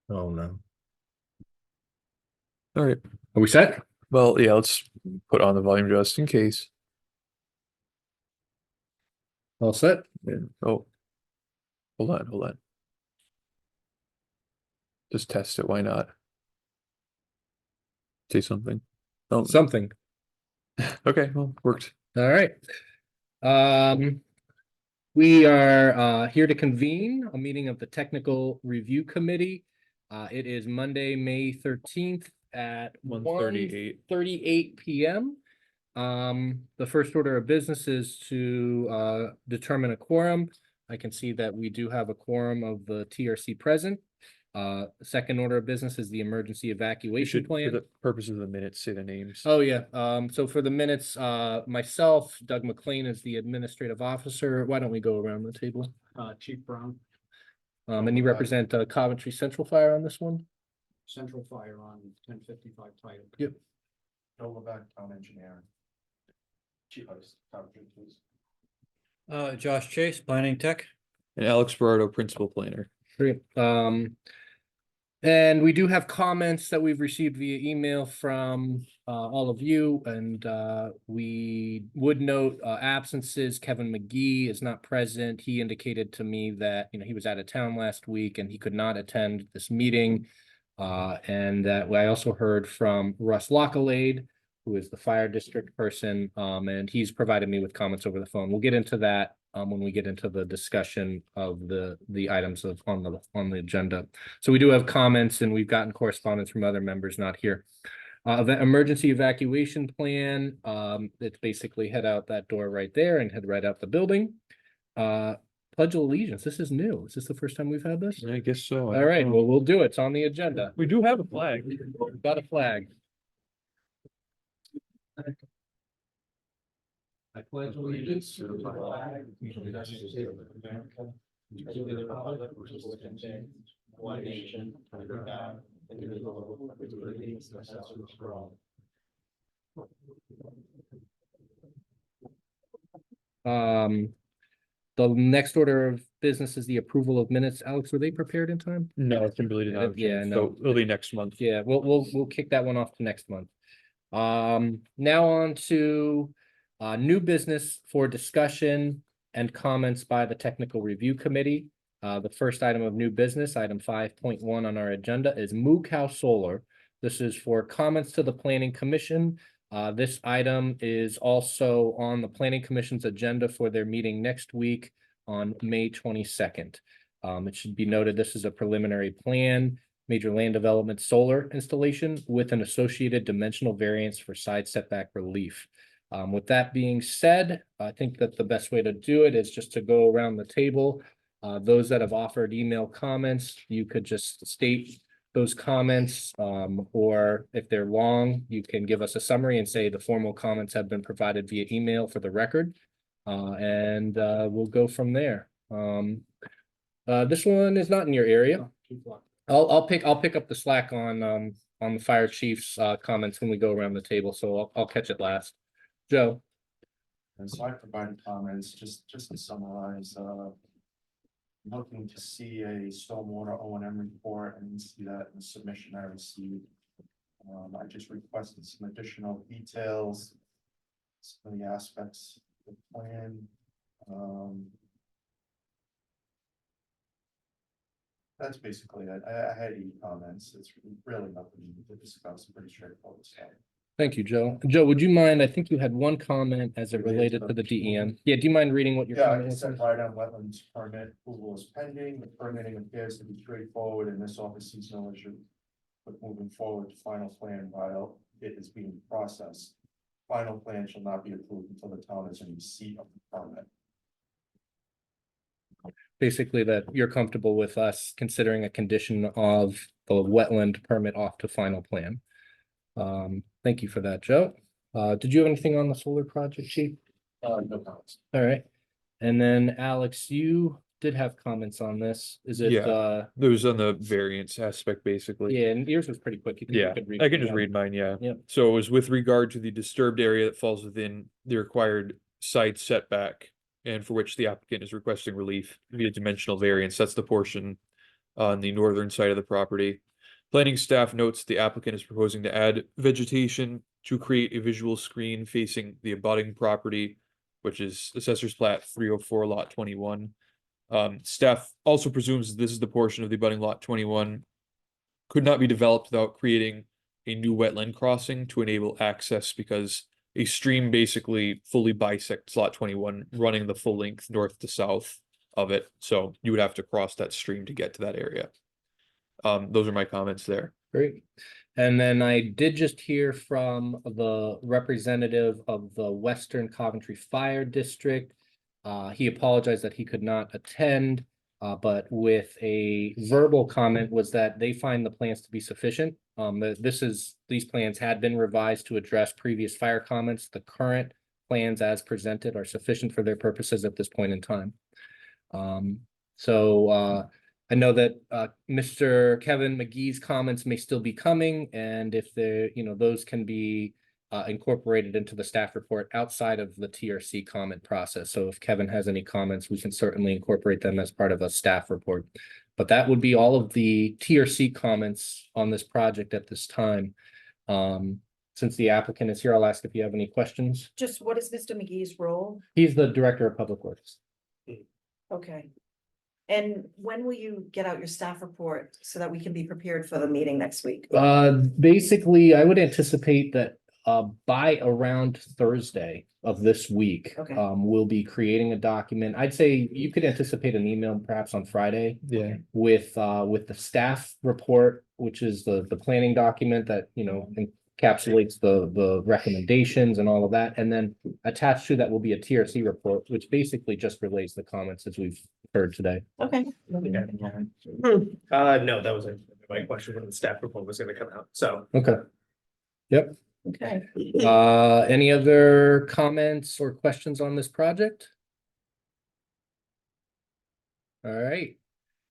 Oh, no. All right. Are we set? Well, yeah, let's put on the volume just in case. All set? Yeah. Oh, hold on. Just test it. Why not? Say something. Oh, Something. okay. Well, worked. All right. Um, we are here to convene a meeting of the Technical Review Committee. It is Monday, May 13th at 1:38. 1:38 p.m. The first order of business is to determine a quorum. I can see that we do have a quorum of the TRC present. Second order of business is the emergency We evacuation should, for plan. the purposes of the minutes, say the names. Oh, yeah. So for the minutes, myself, Doug McLean is the administrative officer. Why don't we go around the table? Chief Brown, And you represent Coventry Central Fire on this one? Central Fire on 1055 Tiogue. Yep. Joe Levesque, town engineer. Chief of Coventry, please. Josh Chase, Planning Tech. And Alex Berardo, principal planner. Great. And we do have comments that we've received via email from all of you, and we would note absences. Kevin McGee is not present. He indicated to me that he was out of town last week and he could not attend this meeting. And that I also heard from Russ Lockalade, who is the fire district person, and he's provided me with comments over the phone. We'll get into that when we get into the discussion of the items on the agenda. So we do have comments, and we've gotten correspondence from other members not here. The emergency evacuation plan, it's basically head out that door right there and head right out the building. Pledge of Allegiance, this is new. Is this the first time we've had this? I guess so. All right, well, we'll do it. It's on the agenda. We do have a flag. We've got a flag. I pledge allegiance to the flag of the United States of America, and to the republic which stands one nation under God, indivisible, with liberty and justice for all. The next order of business is the approval of minutes. Alex, were they prepared in time? No, Kimberly didn't have a Yeah, chance, no. so it'll be next month. Yeah, we'll kick that one off to next month. Now on to new business for discussion and comments by the Technical Review Committee. The first item of new business, item 5.1 on our agenda, is Moo Cow Solar. This is for comments to the Planning Commission. This item is also on the Planning Commission's agenda for their meeting next week on May 22nd. It should be noted, this is a preliminary plan, major land development solar installation with an associated dimensional variance for side setback relief. With that being said, I think that the best way to do it is just to go around the table. Those that have offered email comments, you could just state those comments, or if they're long, you can give us a summary and say the formal comments have been provided via email for the record. And we'll go from there. This one is not in your area. I'll pick up the slack on the fire chief's comments when we go around the table, so I'll catch it last. Joe. And so I provided comments, just to summarize, looking to see a stormwater O&M report and see that in the submission I received. I just requested some additional details, some of the aspects of the plan. That's basically it. I had 8 comments. It's really nothing to discuss, pretty straightforward stuff. Thank you, Joe. Joe, would you mind? I think you had one comment as it related to the DEM. Yeah, do you mind reading what your Yeah, comment it was? said right on wetlands permit approval is pending. The permitting appears to be straightforward and this office sees no issue. But moving forward to final plan while it is being processed. Final plan shall not be approved until the town is in receipt of the permit. Basically that you're comfortable with us considering a condition of the wetland permit off to final plan. Thank you for that, Joe. Did you have anything on the solar project, Chief? No comments. All right. And then Alex, you did have comments on this. Is it, Yeah. It was on the variance aspect, basically. yeah, and yours was pretty quick. You Yeah, could read I it can just out. read mine, yeah. Yep. So it was with regard to the disturbed area that falls within the required side setback and for which the applicant is requesting relief via dimensional variance. That's the portion on the northern side of the property. Planning staff notes the applicant is proposing to add vegetation to create a visual screen facing the abutting property, which is Assessor's Plat 304 Lot 21. Staff also presumes this is the portion of the abutting Lot 21 could not be developed without creating a new wetland crossing to enable access, because a stream basically fully bisects Lot 21, running the full length north to south of it. So you would have to cross that stream to get to that area. Those are my comments there. Great. And then I did just hear from the representative of the Western Coventry Fire District. He apologized that he could not attend, but with a verbal comment was that they find the plans to be sufficient. These plans had been revised to address previous fire comments. The current plans as presented are sufficient for their purposes at this point in time. I know that Mr. Kevin McGee's comments may still be coming, and if those can be incorporated into the staff report outside of the TRC comment process. So if Kevin has any comments, we can certainly incorporate them as part of a staff report. But that would be all of the TRC comments on this project at this time. Since the applicant is here, I'll ask if you have any questions. Just what is Mr. McGee's role? He's the Director of Public Works. Okay. And when will you get out your staff report so that we can be prepared for the meeting next week? Basically, I would anticipate that by around Thursday of this week, Okay. We'll be creating a document. I'd say you could anticipate an email perhaps on Friday. Yeah. With the staff report, which is the planning document that, encapsulates the recommendations and all of that. And then attached to that will be a TRC report, which basically just relays the comments as we've heard today. Okay. No, that was my question when the staff report was gonna come out, so. Okay. Yep. Okay. Any other comments or questions on this project? All right.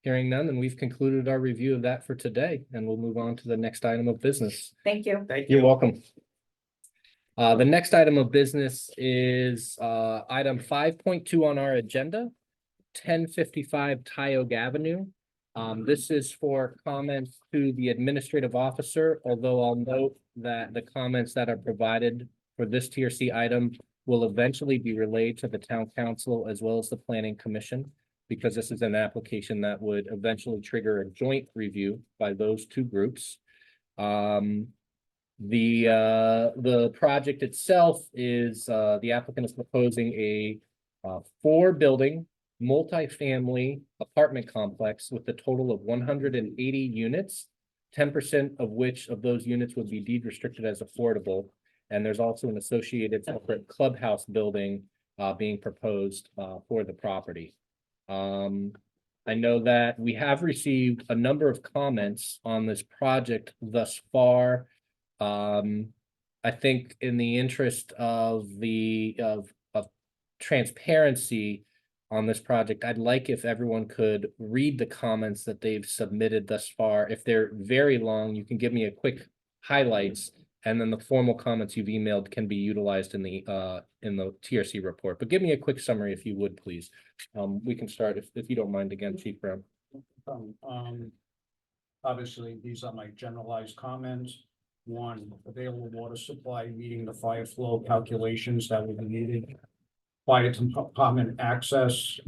Hearing none, then we've concluded our review of that for today, and we'll move on to the next item of business. Thank you. Thank you. You're welcome. The next item of business is item 5.2 on our agenda, 1055 Tiogue Avenue. This is for comments to the administrative officer, although I'll note that the comments that are provided for this TRC item will eventually be relayed to the town council as well as the planning commission, because this is an application that would eventually trigger a joint review by those two groups. The project itself is the applicant is proposing a 4-building multifamily apartment complex with a total of 180 units, 10% of which of those units would be deed restricted as affordable. And there's also an associated separate clubhouse building being proposed for the property. I know that we have received a number of comments on this project thus far. I think in the interest of transparency on this project, I'd like if everyone could read the comments that they've submitted thus far. If they're very long, you can give me a quick highlights, and then the formal comments you've emailed can be utilized in the TRC report. But give me a quick summary if you would, please. We can start if you don't mind again, Chief Brown. Obviously, these are my generalized comments. 1, available water supply meeting the fire flow calculations that will be needed. Fire department access,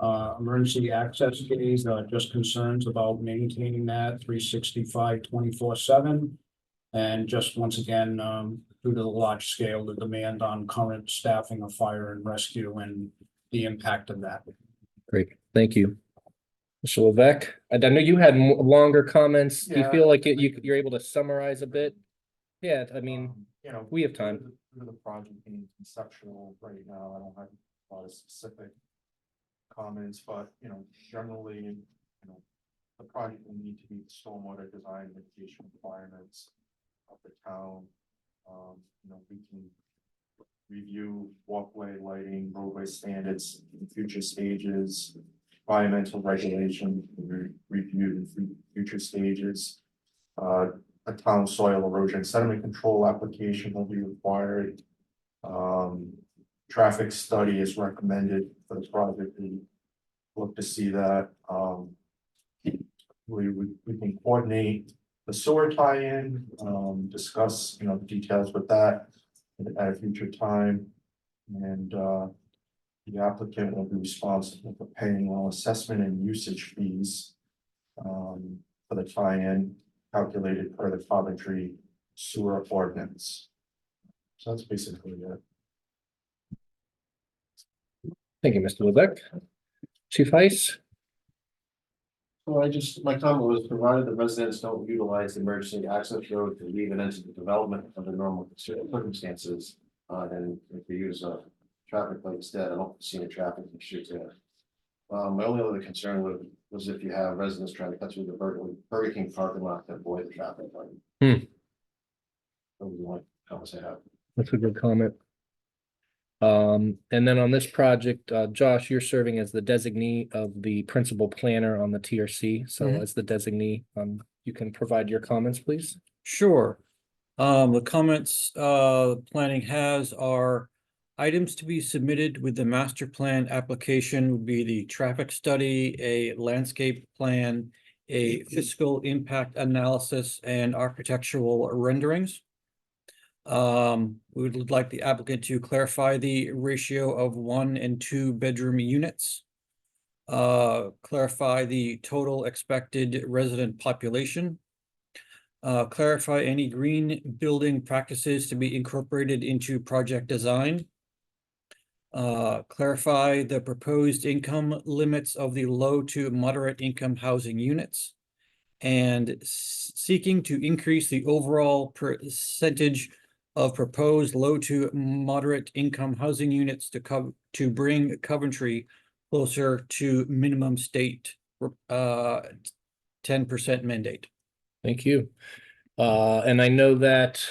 emergency access gates, just concerns about maintaining that 365 24/7. And just once again, due to the large scale, the demand on current staffing of fire and rescue and the impact of that. Great, thank you. Mr. Levesque, I know you had longer comments. Do you Yeah. feel like you're able to summarize a bit? Yeah, I mean, we have time. Due to the project being conceptual right now, I don't have a lot of specific comments, but, generally, the project will need to meet stormwater design mitigation requirements of the town. We can review walkway lighting, roadway standards in future stages, environmental regulation reviewed in future stages. A town soil erosion sediment control application will be required. Traffic study is recommended for the project. We look to see that. we can coordinate the sewer tie-in, discuss, you know, details with that at a future time. And, the applicant will be responsible for paying all assessment and usage fees, for the tie-in calculated per the Coventry sewer ordinance. So that's basically it. Thank you, Mr. Lebec. Chief Heiss? Well, my comment was, provided the residents don't utilize the emergency access road to leave and enter the development under normal circumstances, and if they use a traffic light instead, I don't see any traffic issues there. My only other concern was if you have residents trying to cut through the Burger King parking lot to avoid the traffic light. That was the only comments I have. That's a good comment. And then on this project, Josh, you're serving as the designee of the principal planner on the TRC. So Mhm. as the designee, you can provide your comments, please. Sure. The comments, planning has are items to be submitted with the master plan application would be the traffic study, a landscape plan, a fiscal impact analysis, and architectural renderings. We would like the applicant to clarify the ratio of 1 and 2 bedroom units. Clarify the total expected resident population. Clarify any green building practices to be incorporated into project design. Clarify the proposed income limits of the low to moderate income housing units. And seeking to increase the overall percentage of proposed low to moderate income housing units to bring Coventry closer to minimum state 10% mandate. Thank you. And I know that,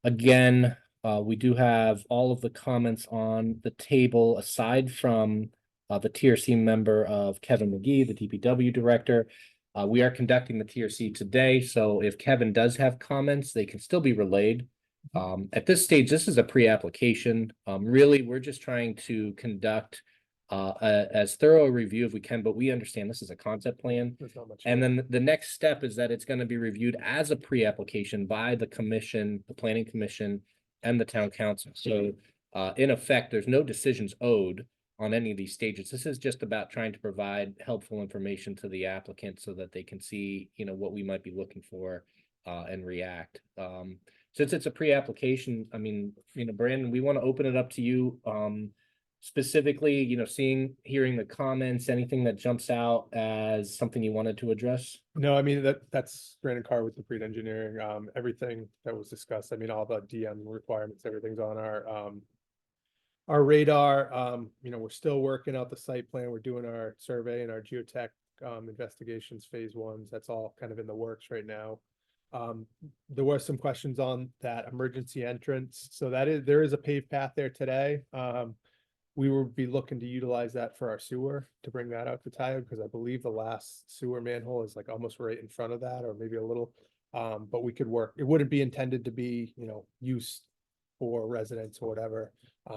again, we do have all of the comments on the table aside from the TRC member of Kevin McGee, the DPW director. We are conducting the TRC today, so if Kevin does have comments, they can still be relayed. At this stage, this is a pre-application. Really, we're just trying to conduct as thorough a review as we can, but we understand this is a concept plan. And then the next step is that it's going to be reviewed as a pre-application by the commission, the planning commission, and the town council. So in effect, there's no decisions owed on any of these stages. This is just about trying to provide helpful information to the applicant so that they can see, you know, what we might be looking for and react. Since it's a pre-application, I mean, you know, Brandon, we want to open it up to you. Specifically, you know, hearing the comments, anything that jumps out as something you wanted to address? No, I mean, that's Brandon Carr with the pre-engineering, everything that was discussed, I mean, all the DM requirements, everything's on our radar. You know, we're still working out the site plan, we're doing our survey and our geotech investigations, phase 1s, that's all kind of in the works right now. There were some questions on that emergency entrance, so there is a paved path there today. We will be looking to utilize that for our sewer to bring that out to Tiogue, because I believe the last sewer manhole is like almost right in front of that, or maybe a little. But we could work, it wouldn't be intended to be, you know, used for residents or whatever.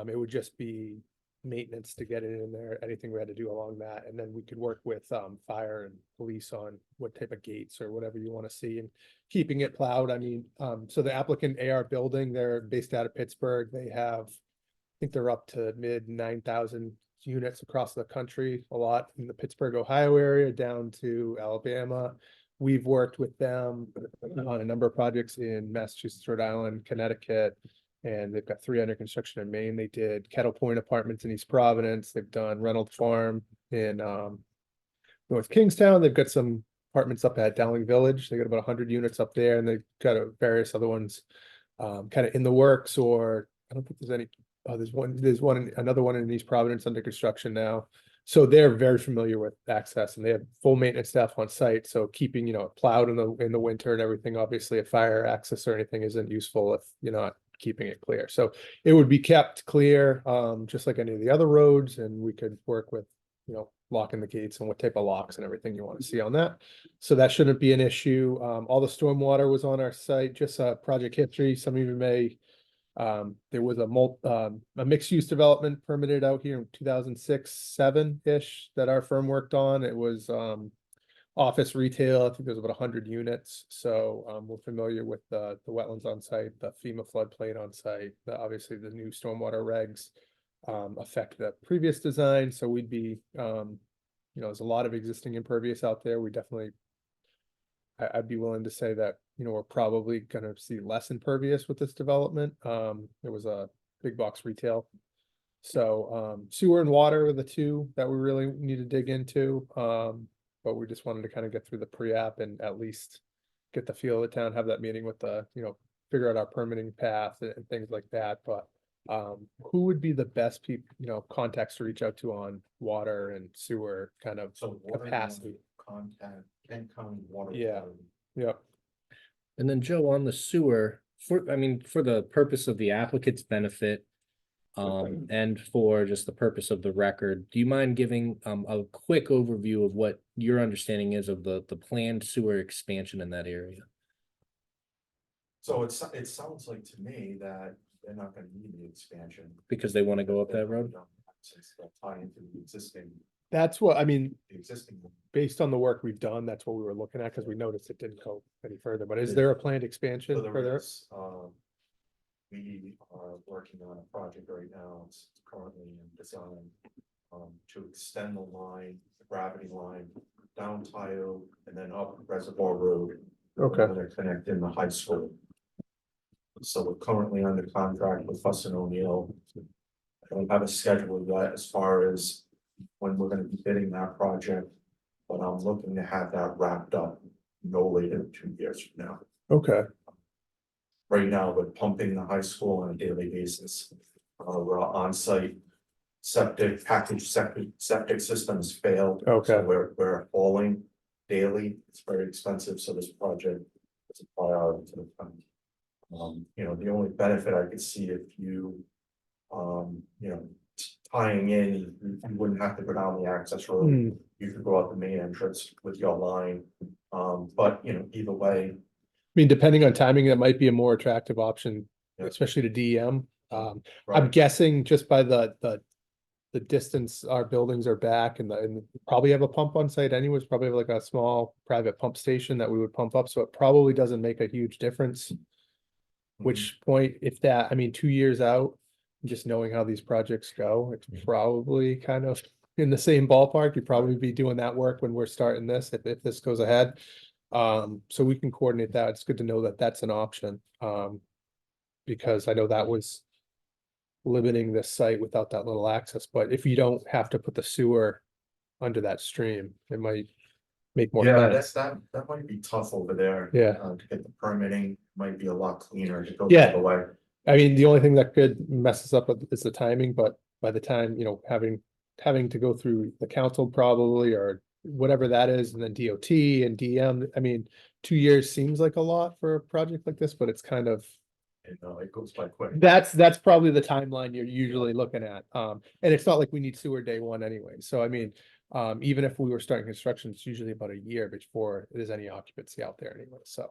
It would just be maintenance to get it in there, anything we had to do along that. And then we could work with fire and police on what type of gates or whatever you want to see and keeping it plowed. I mean, so the applicant AR building, they're based out of Pittsburgh. They have, I think they're up to mid 9,000 units across the country, a lot in the Pittsburgh, Ohio area down to Alabama. We've worked with them on a number of projects in Massachusetts, Rhode Island, Connecticut, and they've got 3 under construction in Maine. They did Kettle Point Apartments in East Providence. They've done Reynolds Farm in North Kingstown. They've got some apartments up at Dowling Village. They got about 100 units up there, and they've got various other ones kind of in the works, or I don't think there's any. Another one in East Providence under construction now. So they're very familiar with access, and they have full maintenance staff on site. So keeping, you know, plowed in the winter and everything, obviously a fire access or anything isn't useful if you're not keeping it clear. So it would be kept clear, just like any of the other roads, and we could work with, you know, locking the gates and what type of locks and everything you want to see on that. So that shouldn't be an issue. All the stormwater was on our site, just project history. Some of you may there was a mixed-use development permitted out here in 2006-7-ish that our firm worked on. It was office retail. I think there's about 100 units. So we're familiar with the wetlands on site, the FEMA floodplain on site, obviously the new stormwater regs affect the previous design. So we'd be, there's a lot of existing impervious out there. We definitely, I'd be willing to say that, we're probably gonna see less impervious with this development. There was a big box retail. So sewer and water are the two that we really need to dig into. But we just wanted to kind of get through the pre-app and at least get the feel of the town, have that meeting with the, figure out our permitting path and things like that. But who would be the best people, contacts to reach out to on water and sewer kind of So water capacity? contact, Kent County Water. Yeah. Authority. Yep. And then Joe, on the sewer, for the purpose of the applicant's benefit, and for just the purpose of the record, do you mind giving a quick overview of what your understanding is of the planned sewer expansion in that area? So it sounds like to me that they're not gonna need the expansion. Because they want to go up that road? Since they'll tie into the existing, That's what, I mean, the existing. one. based on the work we've done, that's what we were looking at, because we noticed it didn't go any further. But is there a planned expansion So for there there? is, we are working on a project right now, it's currently in design. To extend the line, the gravity line, down Tiogue and then up Reservoir Road. Okay. And they're connecting the high school. So we're currently under contract with Fuss and O'Neill. I don't have a schedule yet as far as when we're gonna be bidding that project. But I'm looking to have that wrapped up no later than 2 years from now. Okay, Right now, we're pumping the high school on a daily basis. We're on site. Septic systems failed. Okay. So we're hauling daily. It's very expensive, so this project is a priority to the town. The only benefit I could see if you, tying in, you wouldn't have to go down the access road. Hmm. You could go out the main entrance with your line. But either way, I mean, depending on timing, that might be a more attractive option, Yeah. especially to DEM. I'm right, guessing just by the distance our buildings are back and probably have a pump on site anyways, probably have like a small private pump station that we would pump up, so it probably doesn't make a huge difference. Which point, if that, 2 years out, just knowing how these projects go, it's probably kind of in the same ballpark. You'd probably be doing that work when we're starting this, if this goes ahead. So we can coordinate that. It's good to know that that's an option. Because I know that was limiting this site without that little access, but if you don't have to put the sewer under that stream, it might make more yeah, sense. that might be tough over there. Yeah. To get the permitting, might be a lot cleaner to go Yeah. the other way. The only thing that could mess us up is the timing, but by the time, having to go through the council probably, or whatever that is, and then DOT and DM, 2 years seems like a lot for a project like this, but it's kind of, It goes by quick. that's probably the timeline you're usually looking at. And it's not like we need sewer day one anyway. So even if we were starting construction, it's usually about a year before there's any occupancy out there anyway. So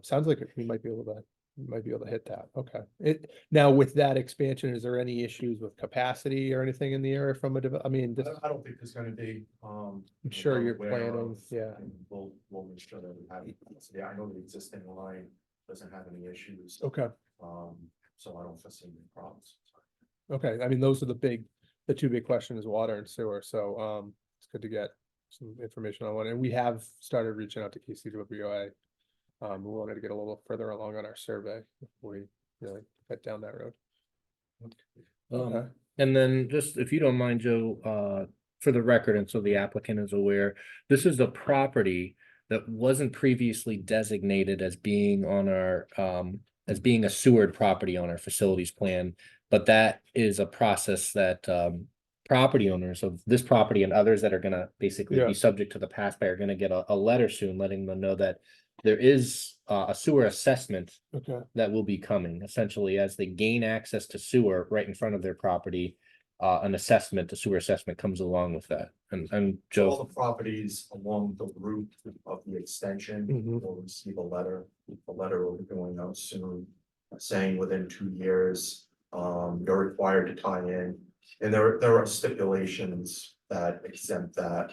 sounds like we might be able to hit that. Okay. Now with that expansion, is there any issues with capacity or anything in the area from I don't think there's gonna be, I'm sure we're you're aware planning, of, yeah. and we'll make sure that we have, yeah, I know the existing line doesn't have any issues. Okay. So I don't foresee any problems. Okay. Those are the two big questions, water and sewer. So it's good to get some information on one. And we have started reaching out to KCWA. We wanted to get a little further along on our survey before we really get down that road. Okay. And then just, if you don't mind, Joe, for the record, and so the applicant is aware, this is a property that wasn't previously designated as being on our, as being a sewered property on our facilities plan. But that is a process that, property owners of this property and others that are gonna basically Yeah. be subject to the pass by are gonna get a letter soon letting them know that there is a sewer assessment Okay. that will be coming. Essentially, as they gain access to sewer right in front of their property, a sewer assessment comes along with that. And All Joe, the properties along the route of the extension Mhm. will receive a letter. The letter will be going out soon, saying within 2 years, you're required to tie in. And there are stipulations that exempt that.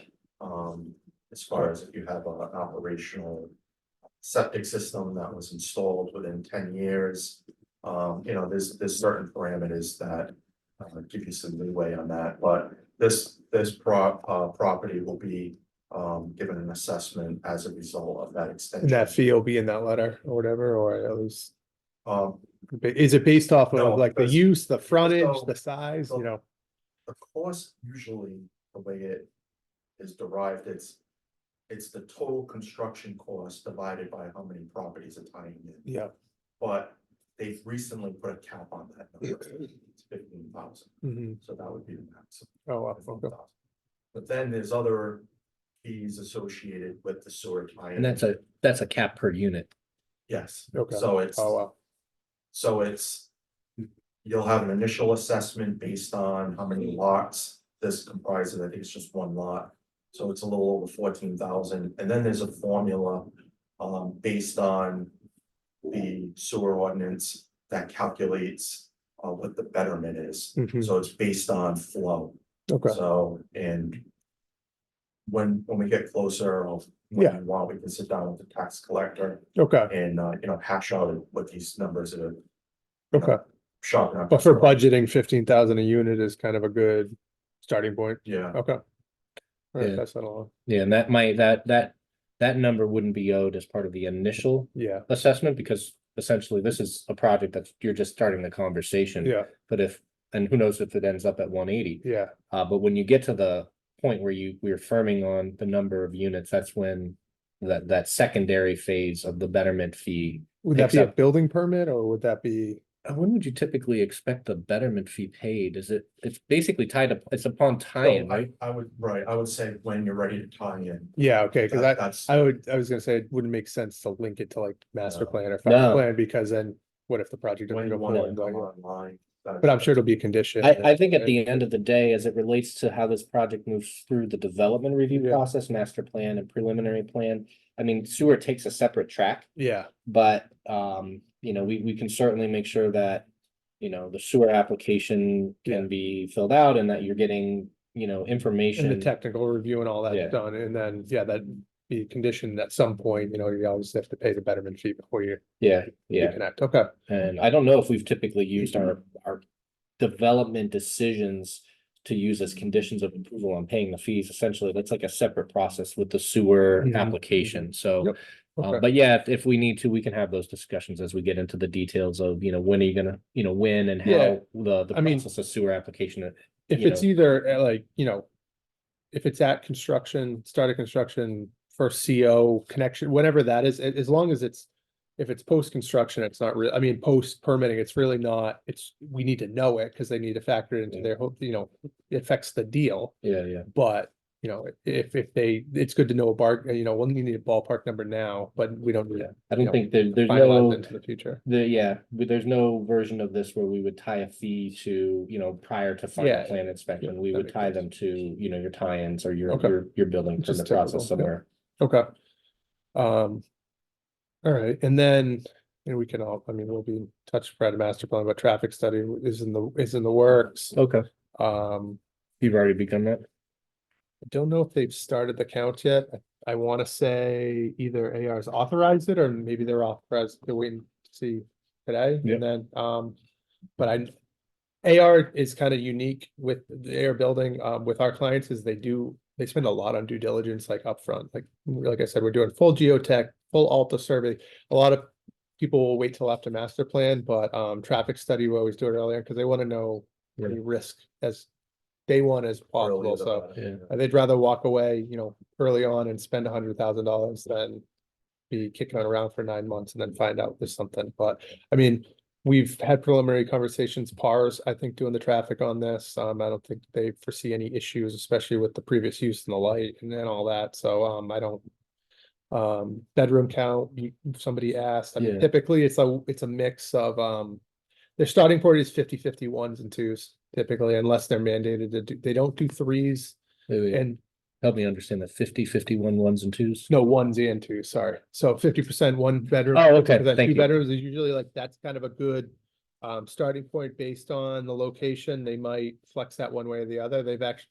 as far as if you have an operational septic system that was installed within 10 years. You know, there's certain parameters that give you some leeway on that, but this property will be given an assessment as a result of that And extension. that fee will be in that letter or whatever, or at least, Um, is it based off No, of like the because- use, the frontage, so- the size, you know? the cost usually, the way it is derived, it's the total construction cost divided by how many properties are tying in. Yeah. But they've recently put a cap on that number. It's 15,000, Mhm. so that would be the maximum. Oh, wow, okay. 15,000. But then there's other fees associated with the sewer tie. And that's a cap per unit. Yes, Okay. so it's, Oh, wow. so it's, you'll have an initial assessment based on how many lots this comprises. I think it's just one lot. So it's a little over 14,000, and then there's a formula based on the sewer ordinance that calculates what the betterment is. Mhm. So it's based on flow. Okay, So, and when we get closer, Yeah. when you want, we can sit down with the tax collector okay, and, you know, hash out what these numbers are. okay. Sharpen up. But for budgeting, 15,000 a unit is kind of a good starting point. Yeah, Okay. All right, Yeah. that's not a lot. Yeah, and that number wouldn't be owed as part of the initial Yeah, assessment, because essentially this is a project that you're just starting the conversation. yeah, But and who knows if it ends up at 180. yeah. But when you get to the point where we're firming on the number of units, that's when that secondary phase of the betterment fee. Would that Picks be a up. building permit or would that be? When would you typically expect the betterment fee paid? It's basically it's upon so tie-in, right? I would say when you're ready to tie in. Yeah, okay, cause That's, I was gonna say it wouldn't make sense to link it to like master No. plan or No. final plan, because then what if the project when doesn't you go want forward? to come Like, online. but I'm sure it'll be a condition. I think at the end of the day, as it relates to how this project moves through the development review Yeah. process, master plan and preliminary plan. I mean, sewer takes a separate track, Yeah, but you know, we can certainly make sure that. You know, the sewer application Yeah. can be filled out and that you're getting, you know, and the information. technical review and all Yeah. that's done, and then, yeah, that be conditioned at some point, you know, you obviously have to pay the betterment fee before you Yeah, yeah. connect, okay. And I don't know if we've typically used our development decisions to use as conditions of approval on paying the fees. Essentially, that's like a separate process with the sewer Mhm, application. So, Yep, okay. but yeah, if we need to, we can have those discussions as we get into the details of, you know, when are you gonna, you know, when and Yeah, how the I mean, process of sewer application. If you it's know. either like, you know, if it's at construction, start of construction, first CO connection, whatever that is, as long as it's, if it's post-construction, it's not real, I mean, post permitting, it's really not, we need to know it because they need to factor it into Yeah. their whole, you know, it affects the deal, Yeah, yeah. but you know, if it's good to know you know, we'll need a ballpark number now, but we don't need it. I don't know, think there's finalized no, into the future. there's no version of this where we would tie a fee to, you know, prior to final Yeah, plan inspection. yeah, We that would makes tie sense. them to, you know, your tie-ins or your, Okay. your building Which is permit typical, process yeah. somewhere. Okay. All right, and then, we can all, I mean, we'll be in touch for the master plan, but traffic study is in the works. Okay. Um, You've already begun that? I don't know if they've started the count yet. I want to say either AR's authorized it or maybe they're authorized, they're waiting to see today, Yep. and then, but AR is kind of unique with the AR building, with our clients is they spend a lot on due diligence, like upfront, like I said, we're doing full geotech, full Alta survey. A lot of people will wait till after master plan, but, traffic study, we always do it earlier, because they want to know any risk as day one as possible, so. Yeah. They'd rather walk away, you know, early on and spend $100,000 than be kicking it around for 9 months and then find out there's something. But I mean, we've had preliminary conversations, PARs, I think, doing the traffic on this. I don't think they foresee any issues, especially with the previous use and the light and then all that. So I don't. Bedroom count, somebody asked. I mean, Yeah. typically it's a mix of their starting point is 50-50 ones and twos typically, unless they're mandated to do, they don't do threes. Wait. And Help me understand the 50-51 ones and twos. no, ones and twos, sorry. So 50% one bedroom. Oh, okay, 50% thank two you. bedrooms is usually like, that's kind of a good starting point based on the location. They might flex that one way or the other. They've actually,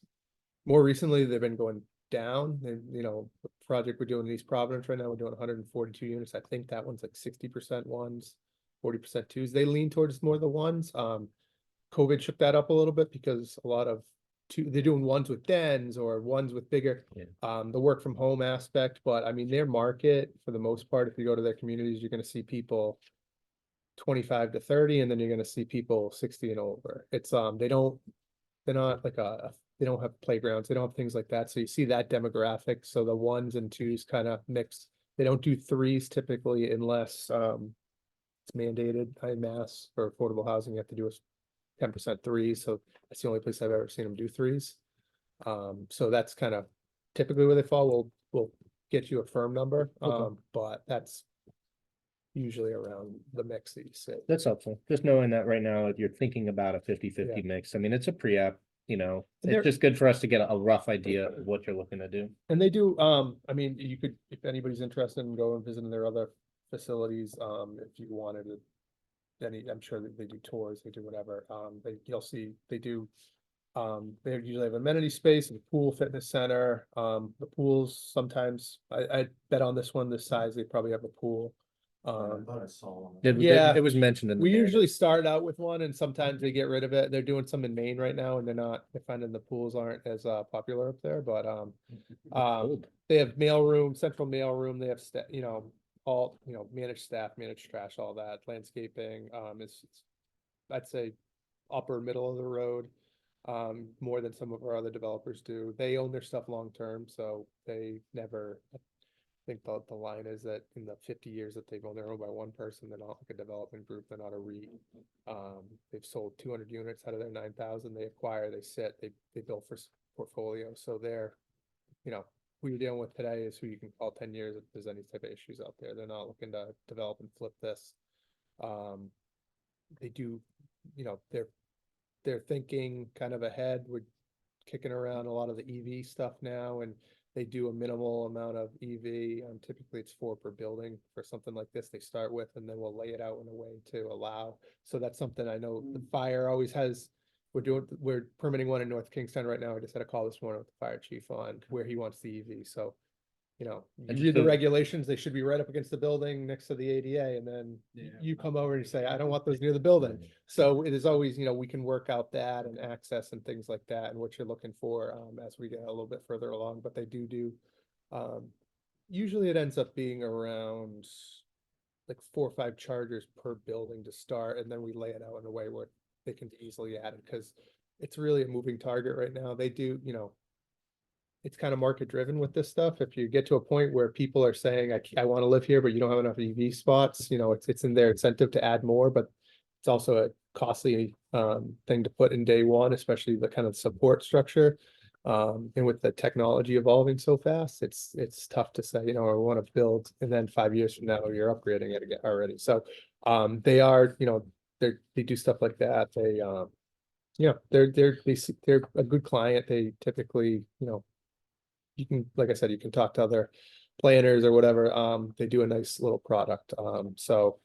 more recently, they've been going down, and the project we're doing in East Providence right now, we're doing 142 units. I think that one's like 60% ones, 40% twos. They lean towards more the ones. COVID shook that up a little bit because a lot of they're doing ones with dens or ones with bigger, the work from home aspect. But I mean, their market for the most part, if you go to their communities, you're going to see people 25 to 30, and then you're going to see people 60 and over. It's they're not like they don't have playgrounds, they don't have things like that. So you see that demographic. So the ones and twos kind of mixed. They don't do threes typically unless it's mandated in mass for affordable housing. You have to do a 10% threes. So that's the only place I've ever seen them do threes. So that's kind of typically where they fall. We'll get you a firm number, but that's usually around the mix that you say. That's helpful. Just knowing that right now you're thinking about a 50-50 mix. I mean, it's a pre-app, And it's just good for us to get a rough idea of what you're looking to do. And they do, I mean, you could, if anybody's interested in going and visiting their other facilities, if you wanted to. I'm sure that they do tours, they do whatever, you'll see, they do. They usually have amenity space, a pool, fitness center, the pools, sometimes, I bet on this one, this size, they probably have a pool. I thought I saw one. It was mentioned in the We narrative. usually start out with one and sometimes they get rid of it. They're doing some in Maine right now and they're finding the pools aren't as popular up there, but they have mailroom, central mailroom, they have all, managed staff, managed trash, all that, landscaping, it's I'd say upper middle of the road. More than some of our other developers do. They own their stuff long term, so they never. I think the line is that in the 50 years that they've owned, they're owned by one person. They're not like a development group. They're not a REIT. They've sold 200 units out of their 9,000. They acquire, they sit, they build for portfolio. So they're, who you're dealing with today is who you can call 10 years if there's any type of issues out there. They're not looking to develop and flip this. They do, they're thinking kind of ahead. We're kicking around a lot of the EV stuff now, and they do a minimal amount of EV. Typically it's 4 per building for something like this. They start with, and then we'll lay it out in a way to allow. So that's something I know the fire always has. We're permitting one in North Kingston right now. I just had a call this morning with the fire chief on where he wants the EV. So, you And read the so- regulations, they should be right up against the building next to the ADA, and then you come over and you say, I don't want those near the building. So it is always, we can work out that and access and things like that and what you're looking for as we get a little bit further along, but they do usually it ends up being around like 4 or 5 chargers per building to start, and then we lay it out in a way where they can be easily added, because it's really a moving target right now. They do, it's kind of market driven with this stuff. If you get to a point where people are saying, I want to live here, but you don't have enough EV spots, it's in their incentive to add more, but it's also a costly thing to put in day one, especially the kind of support structure. And with the technology evolving so fast, it's tough to say, I want to build, and then 5 years from now, you're upgrading it again already. So they are, they do stuff like that. They they're a good client. They typically, you can, like I said, you can talk to other planners or whatever. They do a nice little product. So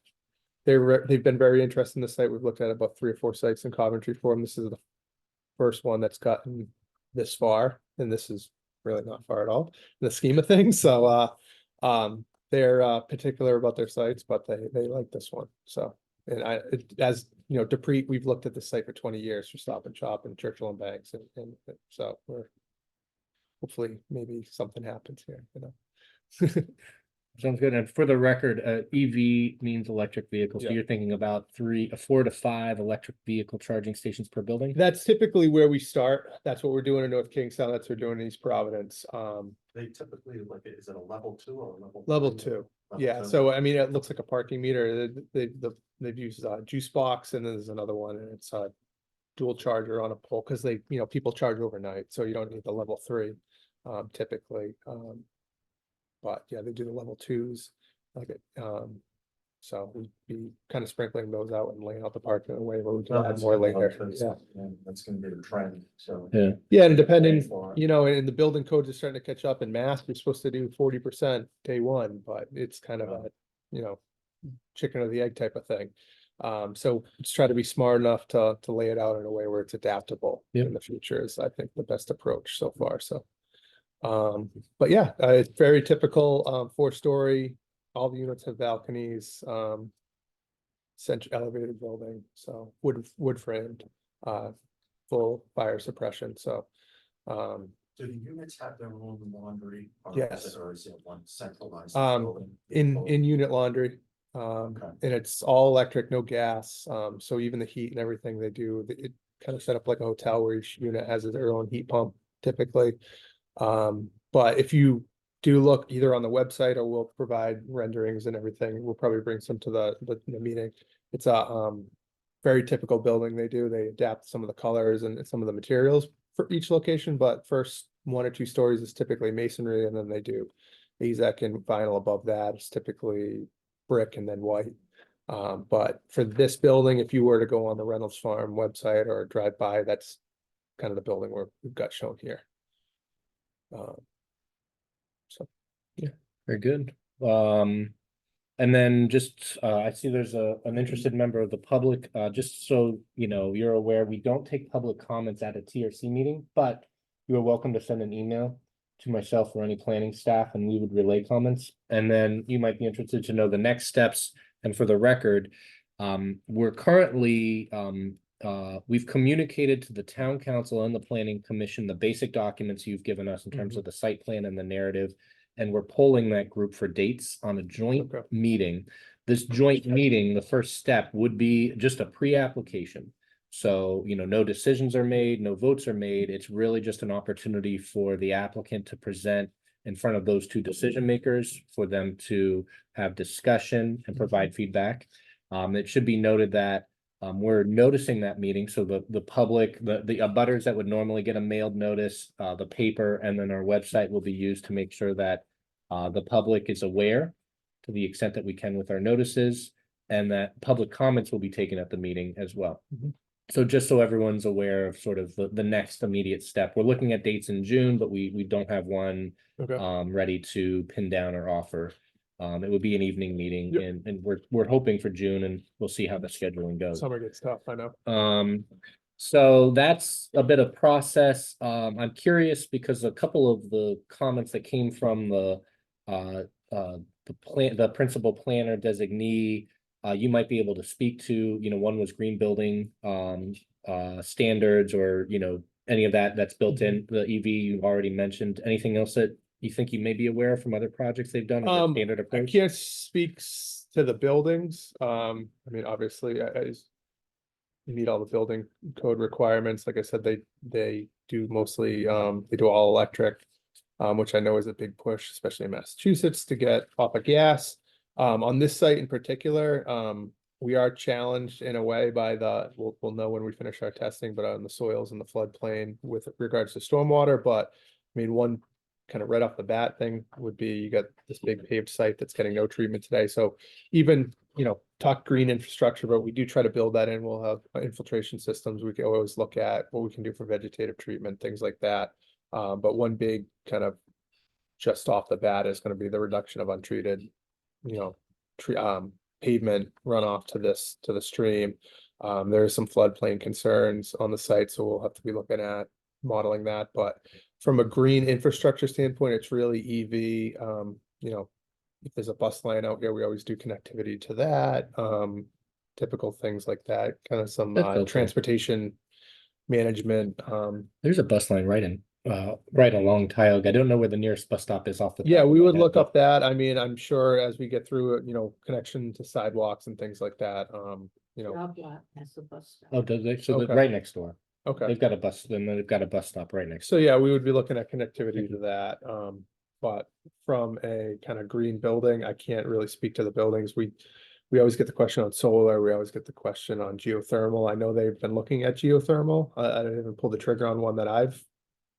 they've been very interested in the site. We've looked at about 3 or 4 sites in Coventry for them. This is the first one that's gotten this far, and this is really not far at all in the scheme of things. So they're particular about their sites, but they like this one. So, and as Dupree, we've looked at the site for 20 years for Stop and Shop and Churchill and Banks, and so we're hopefully maybe something happens here. Sounds good. And for the record, EV means electric vehicle. So Yeah. you're thinking about 4 to 5 electric vehicle charging stations per building? That's typically where we start. That's what we're doing in North Kingstown. That's what we're doing in East Providence. They typically, is it a level 2 or a level? Level 3? 2. Level Yeah, 2. so I mean, it looks like a parking meter. They've used a juice box, and then there's another one, and it's a dual charger on a pole, because people charge overnight, so you don't need the level 3 typically. But yeah, they do the level 2s like it. So we'd be kind of sprinkling those out and laying out the park in a way where we can No, add that's more good, later. because, Yeah. That's gonna be the trend, so. Yeah, and depending, for it. and the building codes are starting to catch up in mass. We're supposed to do 40% day one, but it's kind of a, chicken or the egg type of thing. So just try to be smart enough to lay it out in a way where it's adaptable Yep. in the future is, I think, the best approach so far. So But yeah, it's very typical, 4-story, all the units have balconies, central elevated building, so wood framed, full fire suppression, so. Do the units have their own laundry? Yes. Or is it one centralized? In unit laundry. Okay. And it's all electric, no gas, so even the heat and everything they do, it kind of set up like a hotel where each unit has their own heat pump typically. But if you do look either on the website or we'll provide renderings and everything, we'll probably bring some to the meeting. It's a very typical building they do. They adapt some of the colors and some of the materials for each location, but first 1 or 2 stories is typically masonry, and then they do AZEK and vinyl above that. It's typically brick and then white. But for this building, if you were to go on the Reynolds Farm website or drive by, that's kind of the building we've got shown here. So, yeah. Very good. And then just, I see there's an interested member of the public, just so you know, you're aware, we don't take public comments at a TRC meeting, but you are welcome to send an email to myself or any planning staff, and we would relay comments. And then you might be interested to know the next steps. And for the record, we're currently, we've communicated to the town council and the planning commission the basic documents you've given us in terms of the site plan and the narrative. And we're polling that group for dates on a joint Okay. meeting. This joint meeting, the first step would be just a pre-application. So, you know, no decisions are made, no votes are made. It's really just an opportunity for the applicant to present in front of those 2 decision makers, for them to have discussion and provide feedback. It should be noted that we're noticing that meeting, so the public, the abutters that would normally get a mailed notice, the paper, and then our website will be used to make sure that the public is aware to the extent that we can with our notices, and that public comments will be taken at the meeting as well. So just so everyone's aware of sort of the next immediate step, we're looking at dates in June, but we don't have one Okay. ready to pin down or offer. It would be an evening meeting, Yep. and we're hoping for June, and we'll see how the scheduling goes. Summer gets tough, I know. So that's a bit of process. I'm curious because a couple of the comments that came from the principal planner designee, you might be able to speak to, you know, one was green building standards, or, you know, any of that's built in the EV you already mentioned. Anything else that you think you may be aware of from other projects they've done? Or their standard I approach? can't speak to the buildings. I mean, obviously, you meet all the building code requirements. Like I said, they do mostly, they do all electric, which I know is a big push, especially in Massachusetts, to get off of gas. On this site in particular, we are challenged in a way by we'll know when we finish our testing, but on the soils and the floodplain with regards to stormwater. But I mean, one kind of right off the bat thing would be, you got this big paved site that's getting no treatment today. So even, you know, talk green infrastructure, but we do try to build that in. We'll have infiltration systems. We can always look at what we can do for vegetative treatment, things like that. But one big kind of just off the bat is going to be the reduction of untreated, you know, pavement runoff to the stream. There are some floodplain concerns on the site, so we'll have to be looking at modeling that. But from a green infrastructure standpoint, it's really EV. You know, if there's a bus line out here, we always do connectivity to that. Typical things like that, kind of some That's okay. transportation management. There's a bus line right along Tiogue. I don't know where the nearest bus stop is off the. Yeah, top we of my would head, look but- up that. I mean, I'm sure as we get through it, you know, connection to sidewalks and things like that. You know, That's the bus. Oh, does they? So Okay. they're right next door. okay. They've got a bus, then they've got a bus stop right next. So yeah, we would be looking at connectivity to that. But from a kind of green building, I can't really speak to the buildings. We always get the question on solar. We always get the question on geothermal. I know they've been looking at geothermal. I didn't even pull the trigger on one that I've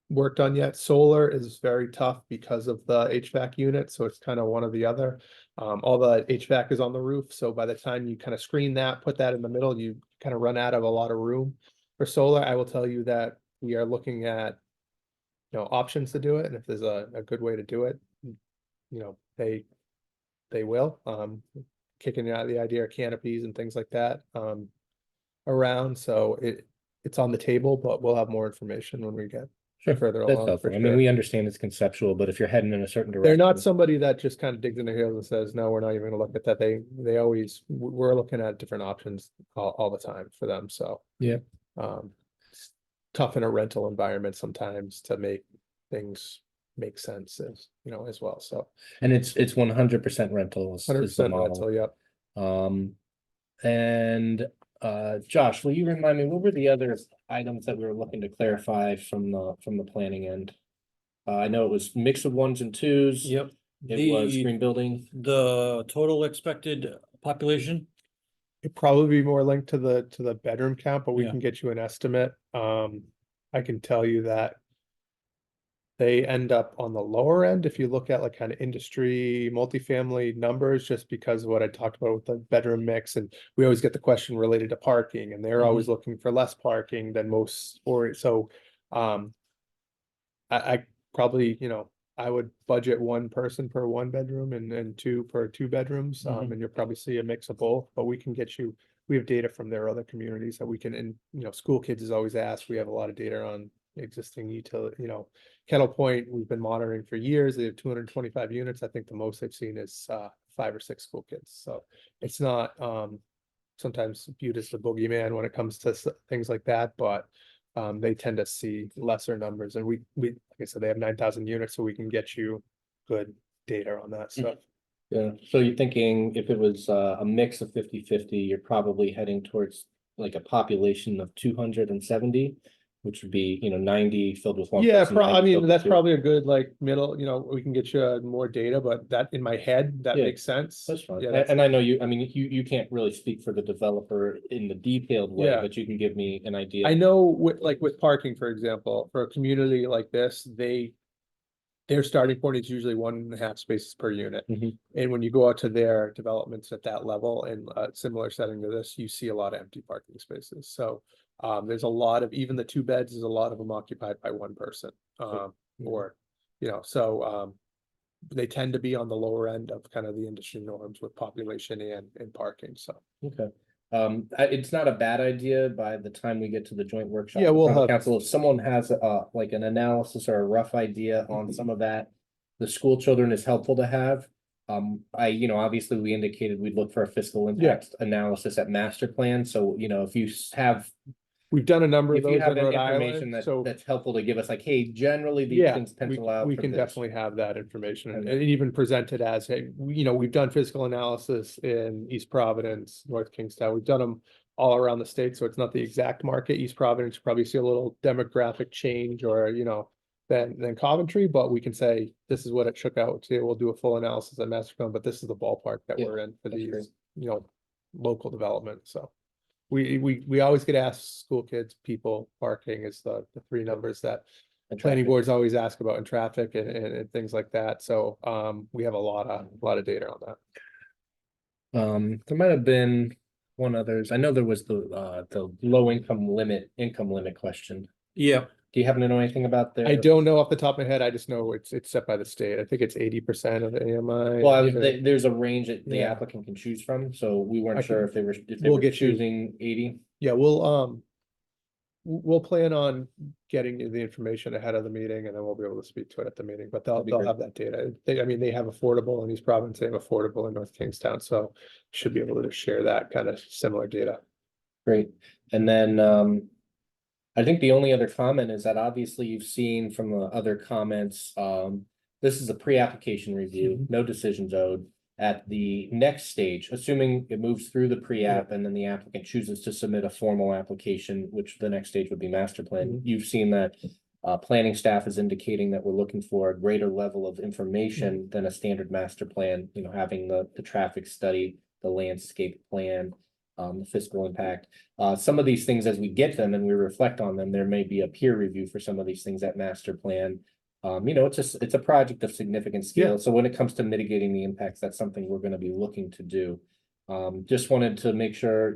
worked on yet. Solar is very tough because of the HVAC unit, so it's kind of one or the other. All the HVAC is on the roof, so by the time you kind of screen that, put that in the middle, you kind of run out of a lot of room for solar. I will tell you that we are looking at, you know, options to do it, and if there's a good way to do it, you know, they will. Kicking out the idea of canopies and things like that around, so it's on the table, but we'll have more information when we get Sure, further that's along, for helpful. I mean, sure. we understand it's conceptual, but if you're heading in a certain They're direction. not somebody that just kind of digs in their heels and says, no, we're not even gonna look at that. They always, we're looking at different options all the time for them, so. Yeah. It's tough in a rental environment sometimes to make things make sense as, as well, so. And it's 100% rental is the 100% model. rental, yep. And Josh, will you remind me, what were the other items that we were looking to clarify from the planning end? I know it was mix of ones and twos. Yep. It was The- green building. The total expected population, It'd probably be more linked to the bedroom count, but we Yeah. can get you an estimate. I can tell you that they end up on the lower end if you look at like kind of industry multifamily numbers, just because of what I talked about with the bedroom mix. And we always get the question related to parking, and they're always looking for less parking than most, or so. I probably, I would budget one person per one bedroom and two per two bedrooms. And you'll probably see a mix of both, but we can get you, we have data from their other communities that we can, and, school kids is always asked. We have a lot of data on existing utility, Kettle Point, we've been monitoring for years. They have 225 units. I think the most they've seen is 5 or 6 school kids. So it's not sometimes viewed as the boogeyman when it comes to things like that, but they tend to see lesser numbers, and we, like I said, they have 9,000 units, so we can get you good data on that stuff. Yeah, so you're thinking if it was a mix of 50-50, you're probably heading towards like a population of 270, which would be, 90 filled with one Yeah, person. I 90 mean, filled with that's two. probably a good like middle, we can get you more data, but that in my head, that Yeah, makes sense. That's fine. Yeah, And I know you, I mean, you can't really speak for the developer in the detailed way, Yeah. but you can give me an idea. I know with parking, for example, for a community like this, their starting point is usually 1.5 spaces per unit. Mhm. And when you go out to their developments at that level in a similar setting to this, you see a lot of empty parking spaces. So there's a lot of, even the 2 beds, there's a lot of them occupied by one person. Or, so they tend to be on the lower end of kind of the industry norms with population and parking, so. Okay. It's not a bad idea by the time we get to the joint workshop. Yeah, with we'll town have- council, if someone has like an analysis or a rough idea on some of that, the school children is helpful to have. Obviously we indicated we'd look for a fiscal impact analysis at master plan. So, if you have, We've done a number of if you those have in any Rhode information Island, that so. that's helpful to give us, like, hey, generally these Yeah, things pencil out. we for can this. definitely have that information and Okay. even present it as, hey, we've done physical analysis in East Providence, North Kingstown. We've done them all around the state, so it's not the exact market. East Providence, you probably see a little demographic change or, than Coventry, but we can say, this is what it shook out to. We'll do a full analysis at Mastercom, but this is the ballpark that Yeah, we're in for that's these, great. local development, so. We always get asked, school kids, people, parking is the 3 numbers that And planning traffic. boards always ask about, in traffic and things like that. So we have a lot of data on that. There might have been one others. I know there was the low income limit question. yeah, Do you happen to know anything about I their? don't know off the top of my head. I just know it's set by the state. I think it's 80% of the AMI. Well, there's a range that the Yeah. applicant can choose from, so we I weren't sure can- if they we'll were get you- choosing 80. Yeah, we'll plan on getting you the information ahead of the meeting, and then we'll be able to speak to it at the meeting, but That'd be they'll great. have that data. They have affordable in East Providence, they have affordable in North Kingstown, so should be able to share that kind of similar data. Great. And then I think the only other comment is that obviously you've seen from the other comments, this is a pre-application review, no decisions owed. At the next stage, assuming it moves through the pre-app and then the applicant chooses to submit a formal application, which the next stage would be master plan. You've seen that planning staff is indicating that we're looking for a greater level of information than a standard master plan, having the traffic study, the landscape plan, the fiscal impact. Some of these things, as we get them and we reflect on them, there may be a peer review for some of these things at master plan. It's a project of significant scale. Yeah. So when it comes to mitigating the impacts, that's something we're gonna be looking to do. Just wanted to make sure,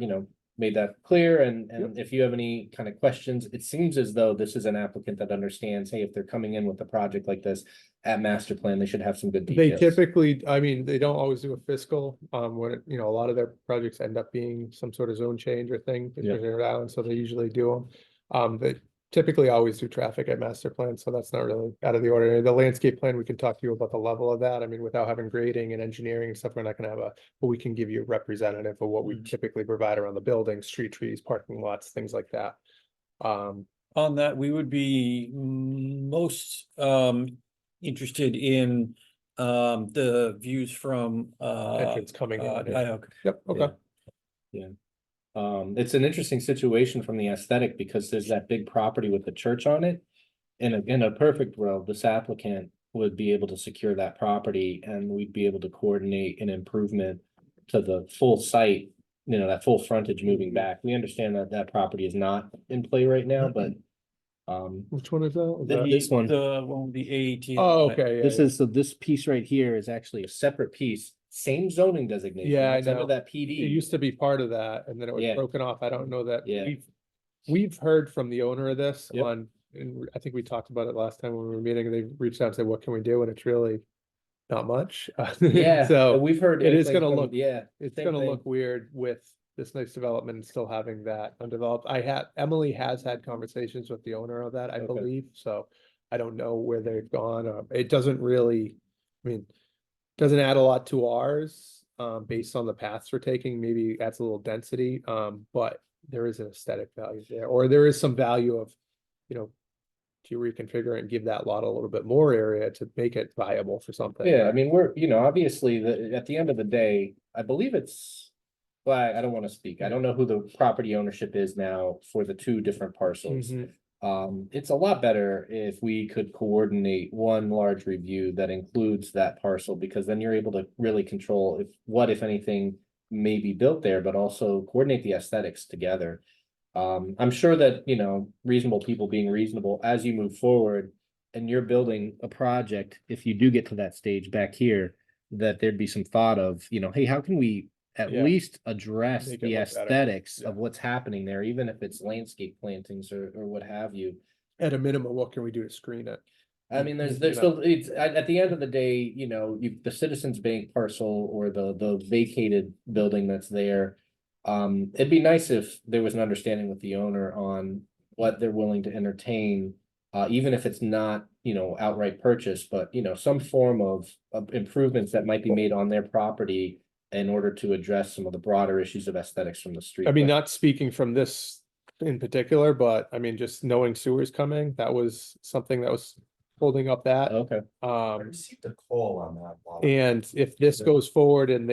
made that clear, and if you have any kind of questions, it seems as though this is an applicant that understands, hey, if they're coming in with a project like this at master plan, they should have some good They details. typically, I mean, they don't always do a fiscal, when, a lot of their projects end up being some sort of zone change or thing, Yeah. in Rhode Island, so they usually do them. typically always do traffic at master plan, so that's not really out of the ordinary. The landscape plan, we can talk to you about the level of that. I mean, without having grading and engineering and stuff, we're not gonna have but we can give you a representative of what we typically provide around the building, street trees, parking lots, things like that. On that, we would be most interested in the views from Entrance coming in, yeah. Tiogue. Yep, okay. It's an interesting situation from the aesthetic because there's that big property with the church on it. In a perfect world, this applicant would be able to secure that property and we'd be able to coordinate an improvement to the full site, you know, that full frontage moving back. We understand that that property is not in play right now, but Which one is that? Is The- that- This one. The one with the AET. Oh, okay, yeah, this yeah. is, so this piece right here is actually a separate piece, same zoning designation. Yeah, I it's under know. that It PD. used to be part of that and then it was Yeah. broken off. I don't know that. Yeah. We've heard from the owner of this Yep. and I think we talked about it last time when we were meeting, and they reached out and said, what can we do? And it's really not much. Yeah, So we've heard. it is inkling gonna from- look- Yeah, it's same gonna thing. look weird with this nice development and still having that undeveloped. Emily has had conversations with the owner of that, I Okay. believe, so I don't know where they've gone. It doesn't really, I mean, doesn't add a lot to ours, based on the paths we're taking, maybe adds a little density, but there is an aesthetic value there, or there is some value of, you know, do you reconfigure it and give that lot a little bit more area to make it viable for something? Yeah, I mean, we're, you know, obviously, at the end of the day, I believe it's. Well, I don't want to speak. I don't know who the property ownership is now for the two different parcels. Mhm. It's a lot better if we could coordinate one large review that includes that parcel, because then you're able to really control if anything may be built there, but also coordinate the aesthetics together. I'm sure that, you know, reasonable people being reasonable as you move forward and you're building a project, if you do get to that stage back here, that there'd be some thought of, you know, hey, how can we at Yeah. least address Make it the look better. aesthetics Yeah. of what's happening there, even if it's landscape plantings or what have you. At a minimum, what can we do to screen it? I mean, there's You know. still, it's, at the end of the day, you know, the Citizens Bank parcel or the vacated building that's there. It'd be nice if there was an understanding with the owner on what they're willing to entertain. Even if it's not, you know, outright purchase, but you know, some form of improvements that might be made on their property. In order to address some of the broader issues of aesthetics from the street. I mean, but- not speaking from this in particular, but I mean, just knowing sewers coming, that was something that was holding up that. Okay, I received a call on that. while- And if this goes forward and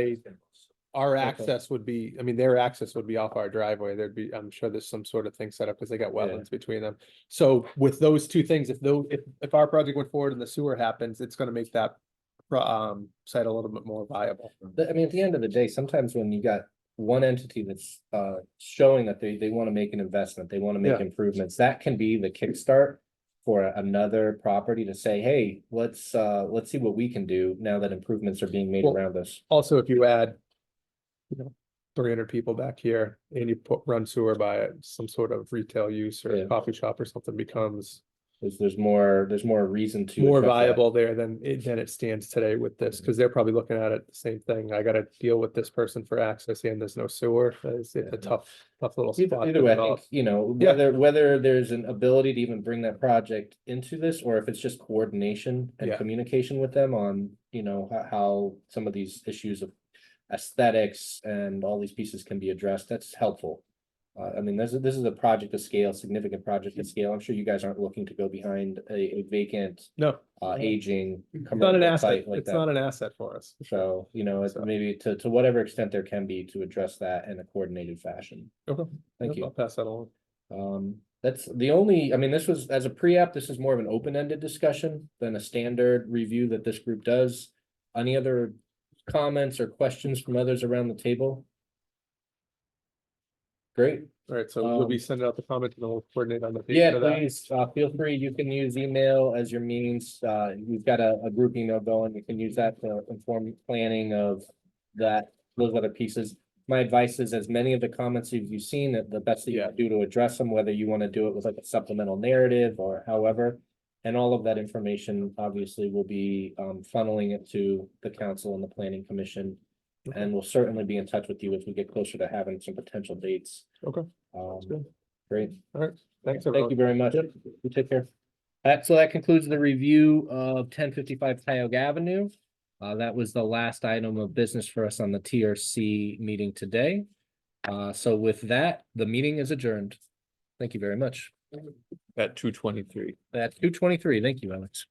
our Okay. access would be, I mean, their access would be off our driveway, there'd be, I'm sure there's some sort of thing set up because they got Yeah. wetlands between them. So with those two things, if our project went forward and the sewer happens, it's gonna make that site a little bit more viable. I mean, at the end of the day, sometimes when you got one entity that's showing that they want to make an investment, they want to make Yeah. improvements, that can be the kickstart. For another property to say, hey, let's see what we can do now that improvements are being made Well, around us. Also, if you add, you know, 300 people back here and you run sewer by it, some sort of retail use or Yeah. coffee shop or something becomes There's more reason to. more address that. viable there than it stands today with this, because they're probably looking at it the same thing. I gotta deal with this person for access and there's no sewer. It's a tough little spot. Either to way, I develop. think, you know, Yeah. whether there's an ability to even bring that project into this, or if it's just coordination and Yeah. communication with them on, you know, how some of these issues of aesthetics and all these pieces can be addressed, that's helpful. I mean, this is a project of scale, significant project of scale. I'm sure you guys aren't looking to go behind a vacant, No, aging. it's not an commercial asset. site like It's that. not an asset for us. for sure. So, you know, So- maybe to whatever extent there can be to address that in a coordinated fashion. Okay. Thank Yep, you. I'll pass that along. That's the only, I mean, this was, as a pre-app, this is more of an open-ended discussion than a standard review that this group does. Any other comments or questions from others around the table? Great. All right, so you'll be sending out the comments and then we'll coordinate on the. date Yeah, for that. please, feel free, you can use email as your means, you've got a group email going, you can use that to inform planning of that, those other pieces. My advice is, as many of the comments you've seen, that the best that you Yeah. can do to address them, whether you want to do it with like a supplemental narrative or however. And all of that information obviously will be funneling it to the council and the planning commission. And we'll certainly be in touch with you as we get closer to having some potential dates. Okay. Um, good. Great. All right, thanks, Thank everyone. you very much. You take care. So that concludes the review of 1055 Tiogue Avenue. That was the last item of business for us on the TRC meeting today. So with that, the meeting is adjourned. Thank you very much. At 2:23. At 2:23. Thank you, Alex.